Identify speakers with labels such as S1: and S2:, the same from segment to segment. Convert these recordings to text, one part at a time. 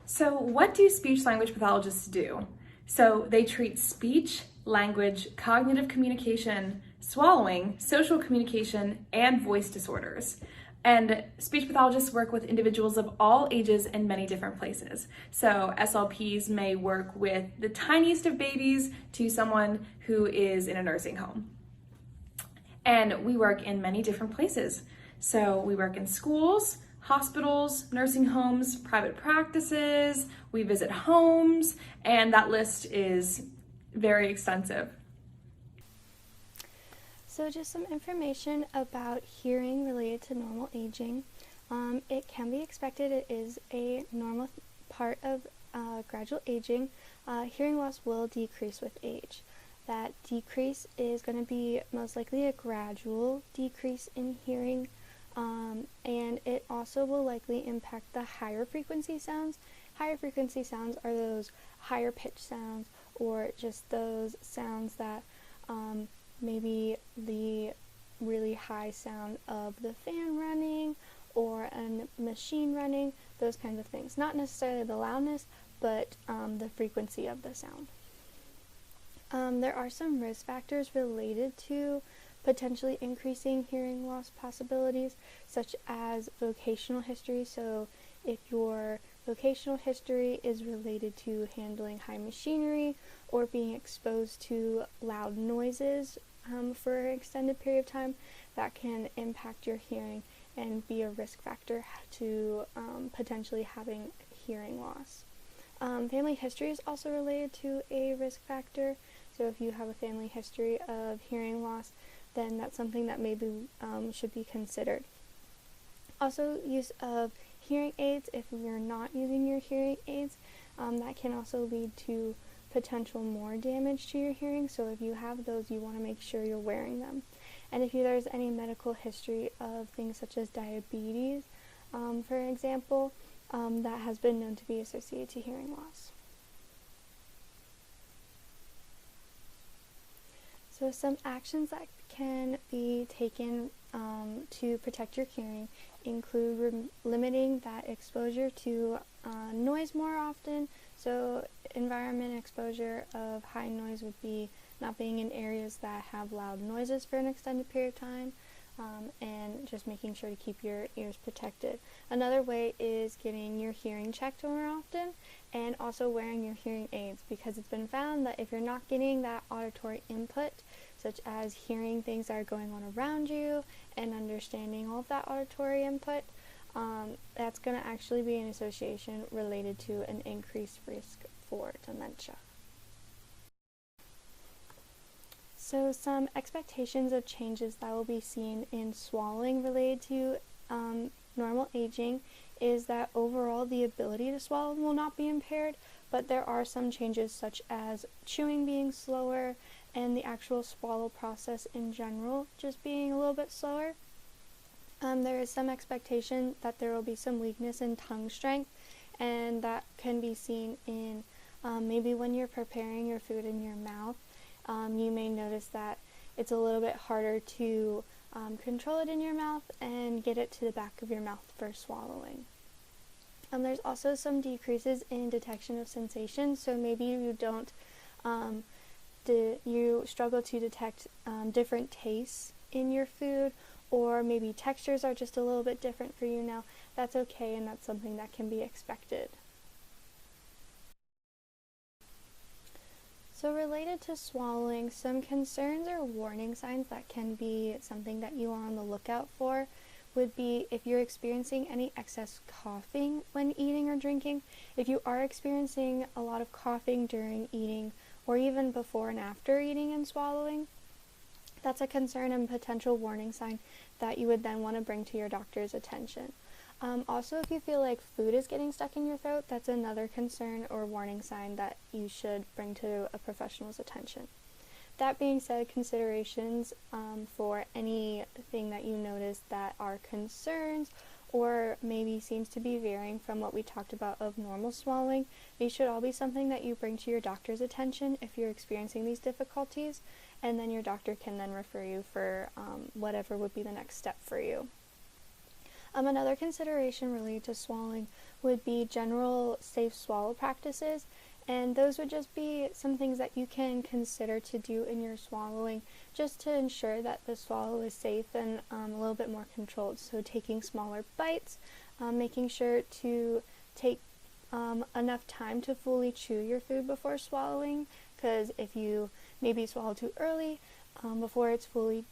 S1: So what do speech-language pathologists do? So they treat speech, language, cognitive communication, swallowing, social communication, and voice disorders. And speech pathologists work with individuals of all ages in many different places. So SLPs may work with the tiniest of babies to someone who is in a nursing home. And we work in many different places. So we work in schools, hospitals, nursing homes, private practices, we visit homes, and that list is very extensive.
S2: So just some information about hearing related to normal aging. It can be expected, it is a normal part of gradual aging. Hearing loss will decrease with age. That decrease is going to be most likely a gradual decrease in hearing, and it also will likely impact the higher frequency sounds. Higher frequency sounds are those higher pitch sounds, or just those sounds that maybe the really high sound of the fan running or a machine running, those kinds of things. Not necessarily the loudness, but the frequency of the sound. There are some risk factors related to potentially increasing hearing loss possibilities, such as vocational history. So if your vocational history is related to handling high machinery or being exposed to loud noises for an extended period of time, that can impact your hearing and be a risk factor to potentially having hearing loss. Family history is also related to a risk factor. So if you have a family history of hearing loss, then that's something that maybe should be considered. Also, use of hearing aids. If you're not using your hearing aids, that can also lead to potential more damage to your hearing. So if you have those, you want to make sure you're wearing them. And if there's any medical history of things such as diabetes, for example, that has been known to be associated to hearing loss. So some actions that can be taken to protect your hearing include limiting that exposure to noise more often. So environment exposure of high noise would be not being in areas that have loud noises for an extended period of time, and just making sure to keep your ears protected. Another way is getting your hearing checked more often, and also wearing your hearing aids, because it's been found that if you're not getting that auditory input, such as hearing things that are going on around you and understanding all of that auditory input, that's going to actually be an association related to an increased risk for dementia. So some expectations of changes that will be seen in swallowing related to normal aging is that overall the ability to swallow will not be impaired, but there are some changes such as chewing being slower and the actual swallow process in general just being a little bit slower. There is some expectation that there will be some weakness in tongue strength, and that can be seen in maybe when you're preparing your food in your mouth. You may notice that it's a little bit harder to control it in your mouth and get it to the back of your mouth for swallowing. There's also some decreases in detection of sensation, so maybe you don't, you struggle to detect different tastes in your food, or maybe textures are just a little bit different for you now. That's okay, and that's something that can be expected. So related to swallowing, some concerns or warning signs that can be something that you are on the lookout for would be if you're experiencing any excess coughing when eating or drinking. If you are experiencing a lot of coughing during eating or even before and after eating and swallowing, that's a concern and potential warning sign that you would then want to bring to your doctor's attention. Also, if you feel like food is getting stuck in your throat, that's another concern or warning sign that you should bring to a professional's attention. That being said, considerations for anything that you notice that are concerns or maybe seems to be varying from what we talked about of normal swallowing, these should all be something that you bring to your doctor's attention if you're experiencing these difficulties, and then your doctor can then refer you for whatever would be the next step for you. Another consideration related to swallowing would be general safe swallow practices, and those would just be some things that you can consider to do in your swallowing just to ensure that the swallow is safe and a little bit more controlled. So taking smaller bites, making sure to take enough time to fully chew your food before swallowing, because if you maybe swallow too early before it's fully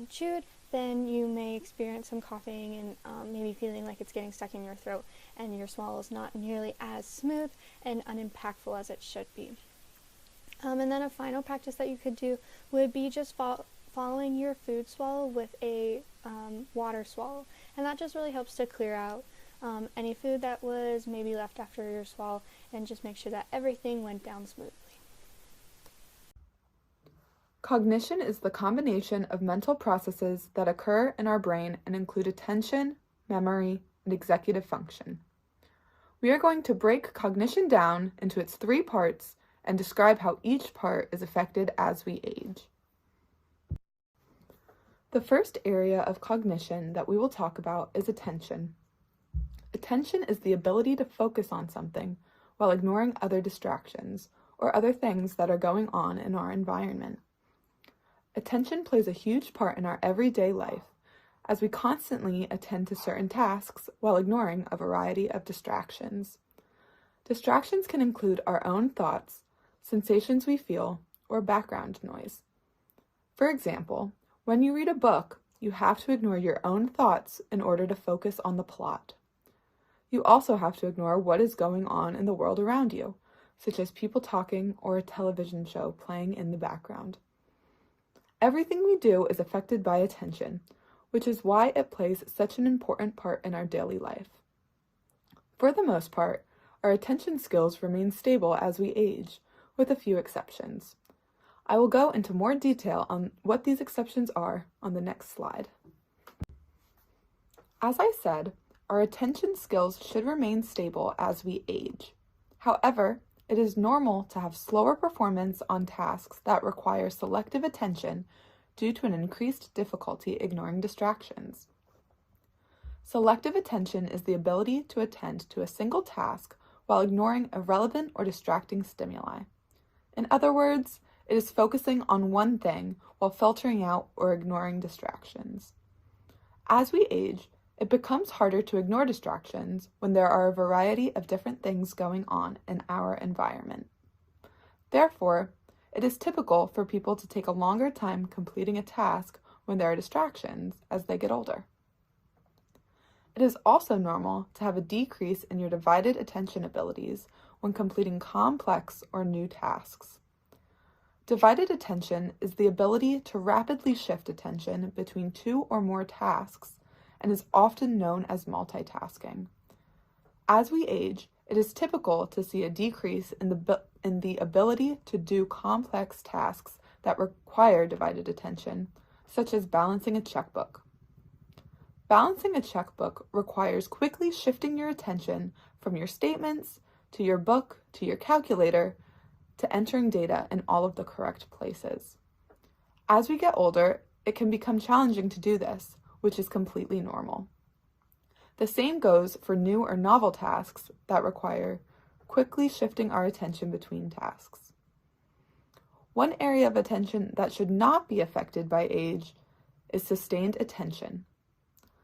S2: chewed, then you may experience some coughing and maybe feeling like it's getting stuck in your throat and your swallow is not nearly as smooth and unimpactful as it should be. And then a final practice that you could do would be just following your food swallow with a water swallow, and that just really helps to clear out any food that was maybe left after your swallow and just make sure that everything went down smoothly.
S3: Cognition is the combination of mental processes that occur in our brain and include attention, memory, and executive function. We are going to break cognition down into its 3 parts and describe how each part is affected as we age. The first area of cognition that we will talk about is attention. Attention is the ability to focus on something while ignoring other distractions or other things that are going on in our environment. Attention plays a huge part in our everyday life, as we constantly attend to certain tasks while ignoring a variety of distractions. Distractions can include our own thoughts, sensations we feel, or background noise. For example, when you read a book, you have to ignore your own thoughts in order to focus on the plot. You also have to ignore what is going on in the world around you, such as people talking or a television show playing in the background. Everything we do is affected by attention, which is why it plays such an important part in our daily life. For the most part, our attention skills remain stable as we age, with a few exceptions. I will go into more detail on what these exceptions are on the next slide. As I said, our attention skills should remain stable as we age. However, it is normal to have slower performance on tasks that require selective attention due to an increased difficulty ignoring distractions. Selective attention is the ability to attend to a single task while ignoring irrelevant or distracting stimuli. In other words, it is focusing on one thing while filtering out or ignoring distractions. As we age, it becomes harder to ignore distractions when there are a variety of different things going on in our environment. Therefore, it is typical for people to take a longer time completing a task when there are distractions as they get older. It is also normal to have a decrease in your divided attention abilities when completing complex or new tasks. Divided attention is the ability to rapidly shift attention between 2 or more tasks and is often known as multitasking. As we age, it is typical to see a decrease in the ability to do complex tasks that require divided attention, such as balancing a checkbook. Balancing a checkbook requires quickly shifting your attention from your statements to your book to your calculator to entering data in all of the correct places. As we get older, it can become challenging to do this, which is completely normal. The same goes for new or novel tasks that require quickly shifting our attention between tasks. One area of attention that should not be affected by age is sustained attention.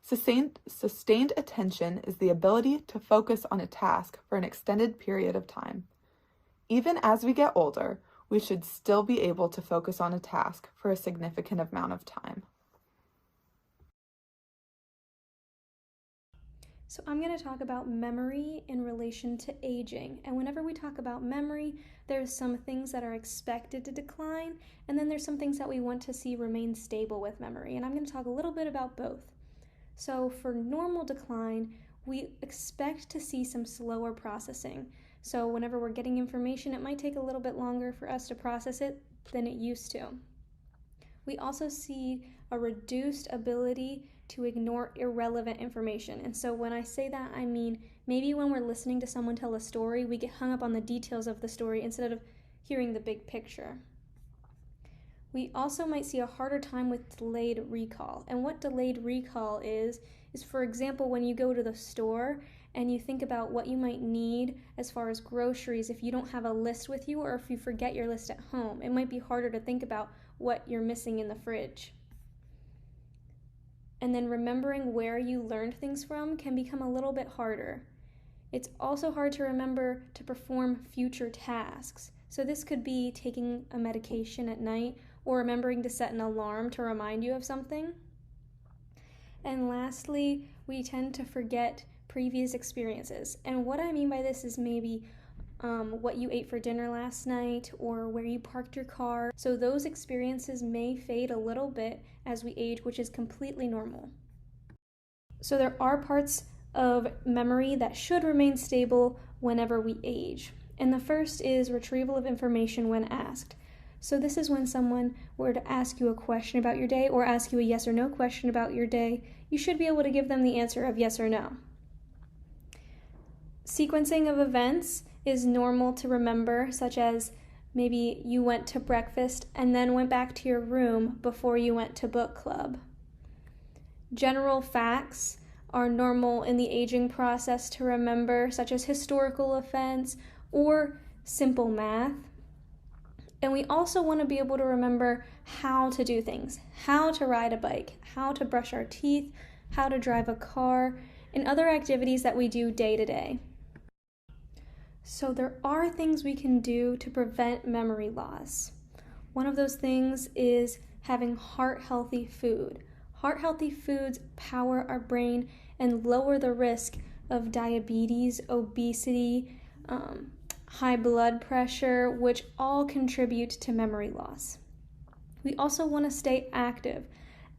S3: Sustained attention is the ability to focus on a task for an extended period of time. Even as we get older, we should still be able to focus on a task for a significant amount of time.
S4: So I'm going to talk about memory in relation to aging. And whenever we talk about memory, there's some things that are expected to decline, and then there's some things that we want to see remain stable with memory. And I'm going to talk a little bit about both. So for normal decline, we expect to see some slower processing. So whenever we're getting information, it might take a little bit longer for us to process it than it used to. We also see a reduced ability to ignore irrelevant information. And so when I say that, I mean maybe when we're listening to someone tell a story, we get hung up on the details of the story instead of hearing the big picture. We also might see a harder time with delayed recall. And what delayed recall is for example, when you go to the store and you think about what you might need as far as groceries if you don't have a list with you or if you forget your list at home. It might be harder to think about what you're missing in the fridge. And then remembering where you learned things from can become a little bit harder. It's also hard to remember to perform future tasks. So this could be taking a medication at night or remembering to set an alarm to remind you of something. And lastly, we tend to forget previous experiences. And what I mean by this is maybe what you ate for dinner last night or where you parked your car. So those experiences may fade a little bit as we age, which is completely normal. So there are parts of memory that should remain stable whenever we age. And the first is retrieval of information when asked. So this is when someone were to ask you a question about your day or ask you a yes or no question about your day, you should be able to give them the answer of yes or no. Sequencing of events is normal to remember, such as maybe you went to breakfast and then went back to your room before you went to book club. General facts are normal in the aging process to remember, such as historical events or simple math. And we also want to be able to remember how to do things, how to ride a bike, how to brush our teeth, how to drive a car, and other activities that we do day to day. So there are things we can do to prevent memory loss. One of those things is having heart-healthy food. Heart-healthy foods power our brain and lower the risk of diabetes, obesity, high blood pressure, which all contribute to memory loss. We also want to stay active.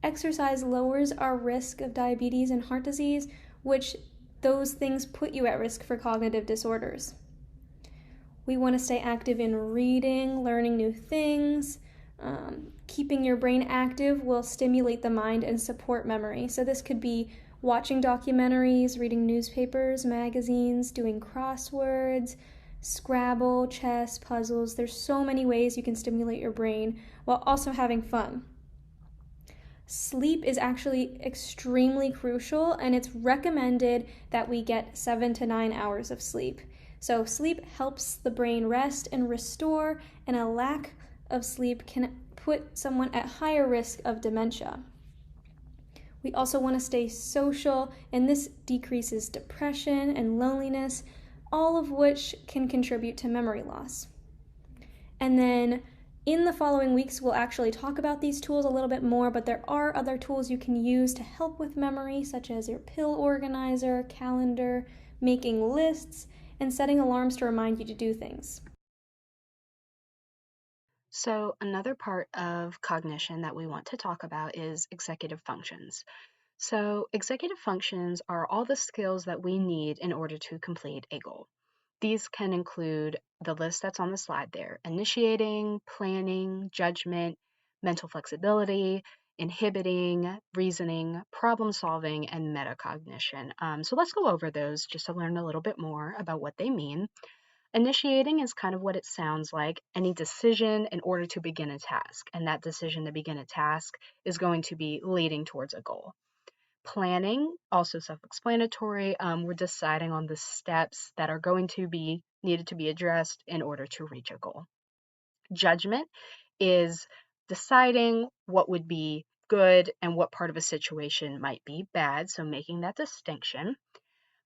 S4: Exercise lowers our risk of diabetes and heart disease, which those things put you at risk for cognitive disorders. We want to stay active in reading, learning new things. Keeping your brain active will stimulate the mind and support memory. So this could be watching documentaries, reading newspapers, magazines, doing crosswords, Scrabble, chess, puzzles. There's so many ways you can stimulate your brain while also having fun. Sleep is actually extremely crucial, and it's recommended that we get 7 to 9 hours of sleep. So sleep helps the brain rest and restore, and a lack of sleep can put someone at higher risk of dementia. We also want to stay social, and this decreases depression and loneliness, all of which can contribute to memory loss. And then in the following weeks, we'll actually talk about these tools a little bit more, but there are other tools you can use to help with memory, such as your pill organizer, calendar, making lists, and setting alarms to remind you to do things.
S5: So another part of cognition that we want to talk about is executive functions. So executive functions are all the skills that we need in order to complete a goal. These can include the list that's on the slide there: initiating, planning, judgment, mental flexibility, inhibiting, reasoning, problem solving, and metacognition. So let's go over those just to learn a little bit more about what they mean. Initiating is kind of what it sounds like, any decision in order to begin a task, and that decision to begin a task is going to be leading towards a goal. Planning, also self-explanatory, we're deciding on the steps that are going to be needed to be addressed in order to reach a goal. Judgment is deciding what would be good and what part of a situation might be bad, so making that distinction.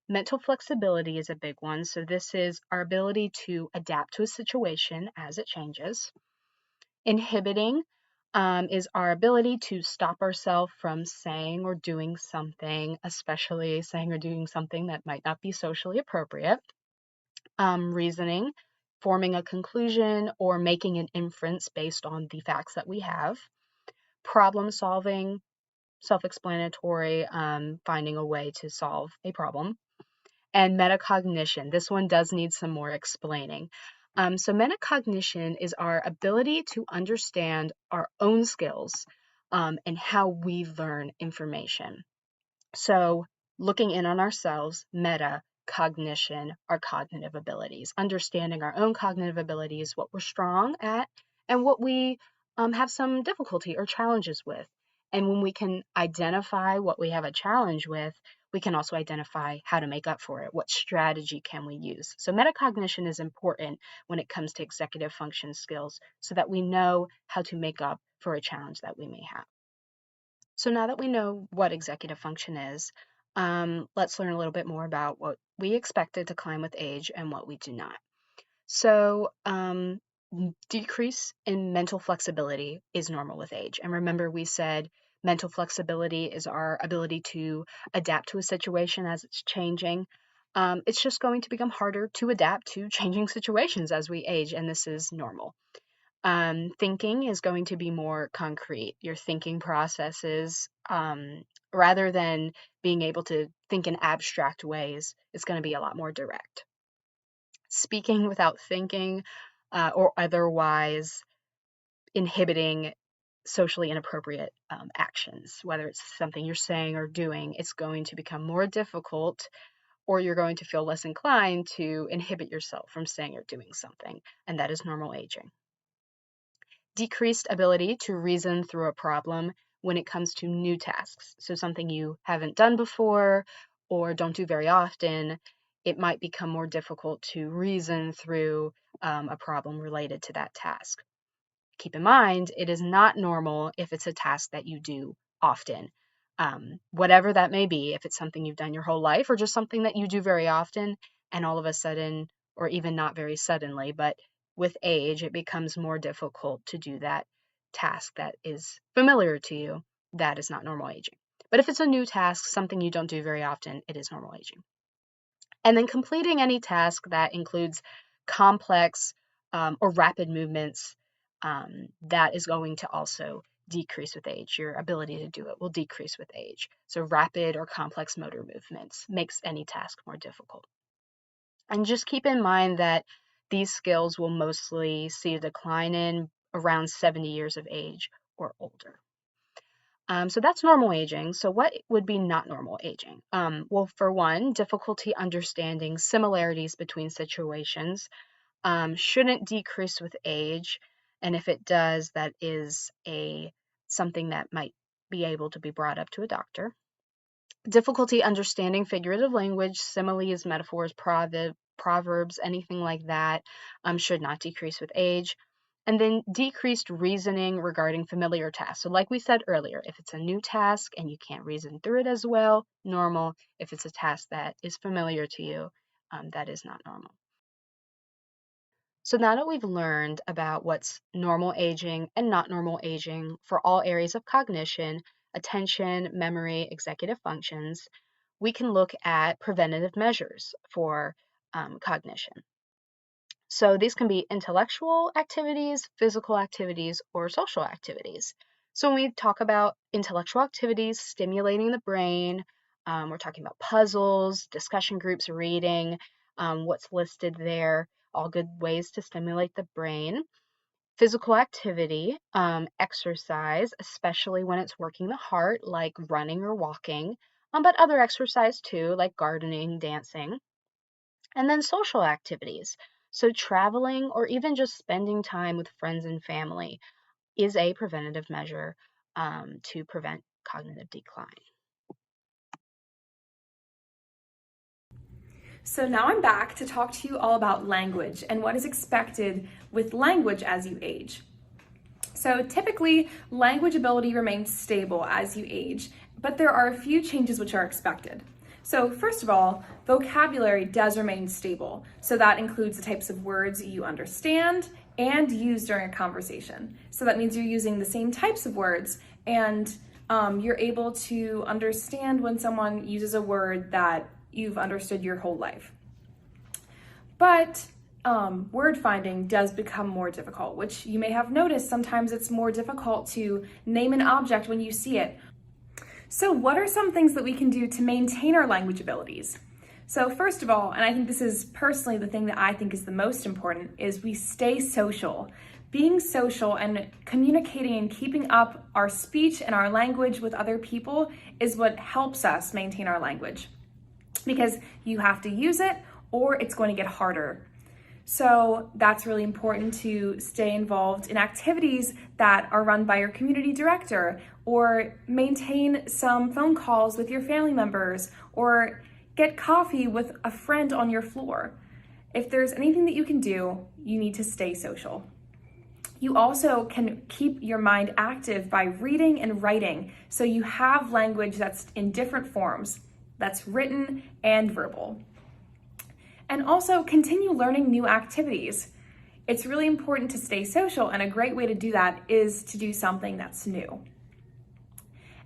S5: Mental flexibility is a big one, so this is our ability to adapt to a situation as it changes. Inhibiting is our ability to stop ourselves from saying or doing something, especially saying or doing something that might not be socially appropriate. Reasoning, forming a conclusion or making an inference based on the facts that we have. Problem solving, self-explanatory, finding a way to solve a problem. And metacognition, this one does need some more explaining. So metacognition is our ability to understand our own skills and how we learn information. So looking in on ourselves, metacognition, our cognitive abilities, understanding our own cognitive abilities, what we're strong at and what we have some difficulty or challenges with. And when we can identify what we have a challenge with, we can also identify how to make up for it. What strategy can we use? So metacognition is important when it comes to executive function skills so that we know how to make up for a challenge that we may have. So now that we know what executive function is, let's learn a little bit more about what we expect to decline with age and what we do not. So, decrease in mental flexibility is normal with age. And remember, we said mental flexibility is our ability to adapt to a situation as it's changing. It's just going to become harder to adapt to changing situations as we age, and this is normal. Thinking is going to be more concrete. Your thinking processes, rather than being able to think in abstract ways, it's going to be a lot more direct. Speaking without thinking, or otherwise inhibiting socially inappropriate actions, whether it's something you're saying or doing, it's going to become more difficult, or you're going to feel less inclined to inhibit yourself from saying or doing something, and that is normal aging. Decreased ability to reason through a problem when it comes to new tasks. So something you haven't done before or don't do very often, it might become more difficult to reason through a problem related to that task. Keep in mind, it is not normal if it's a task that you do often. Whatever that may be, if it's something you've done your whole life or just something that you do very often, and all of a sudden, or even not very suddenly, but with age, it becomes more difficult to do that task that is familiar to you. That is not normal aging. But if it's a new task, something you don't do very often, it is normal aging. And then completing any task that includes complex or rapid movements, that is going to also decrease with age. Your ability to do it will decrease with age. So rapid or complex motor movements makes any task more difficult. And just keep in mind that these skills will mostly see a decline in around 70 years of age or older. So that's normal aging. So what would be not normal aging? Well, for one, difficulty understanding similarities between situations shouldn't decrease with age. And if it does, that is something that might be able to be brought up to a doctor. Difficulty understanding figurative language, similes, metaphors, proverbs, anything like that should not decrease with age. And then decreased reasoning regarding familiar tasks. So like we said earlier, if it's a new task and you can't reason through it as well, normal. If it's a task that is familiar to you, that is not normal. So now that we've learned about what's normal aging and not normal aging for all areas of cognition, attention, memory, executive functions, we can look at preventative measures for cognition. So these can be intellectual activities, physical activities, or social activities. So when we talk about intellectual activities, stimulating the brain, we're talking about puzzles, discussion groups, reading, what's listed there, all good ways to stimulate the brain. Physical activity, exercise, especially when it's working the heart, like running or walking, but other exercise too, like gardening, dancing. And then social activities. So traveling or even just spending time with friends and family is a preventative measure to prevent cognitive decline.
S1: So now I'm back to talk to you all about language and what is expected with language as you age. So typically, language ability remains stable as you age, but there are a few changes which are expected. So first of all, vocabulary does remain stable. So that includes the types of words you understand and use during a conversation. So that means you're using the same types of words and you're able to understand when someone uses a word that you've understood your whole life. But word finding does become more difficult, which you may have noticed sometimes it's more difficult to name an object when you see it. So what are some things that we can do to maintain our language abilities? So first of all, and I think this is personally the thing that I think is the most important, is we stay social. Being social and communicating and keeping up our speech and our language with other people is what helps us maintain our language, because you have to use it or it's going to get harder. So that's really important to stay involved in activities that are run by your community director, or maintain some phone calls with your family members, or get coffee with a friend on your floor. If there's anything that you can do, you need to stay social. You also can keep your mind active by reading and writing, so you have language that's in different forms, that's written and verbal. And also continue learning new activities. It's really important to stay social, and a great way to do that is to do something that's new.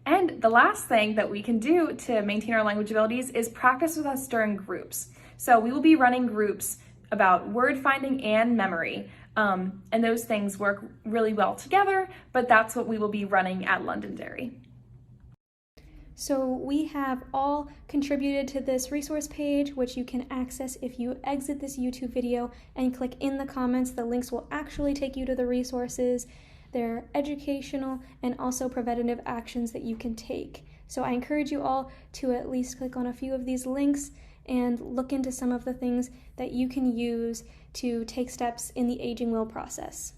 S1: And the last thing that we can do to maintain our language abilities is practice with us during groups. So we will be running groups about word finding and memory, and those things work really well together, but that's what we will be running at Londonderry.
S4: So we have all contributed to this resource page, which you can access if you exit this YouTube video and click in the comments. The links will actually take you to the resources. They're educational and also preventative actions that you can take. So I encourage you all to at least click on a few of these links and look into some of the things that you can use to take steps in the aging well process.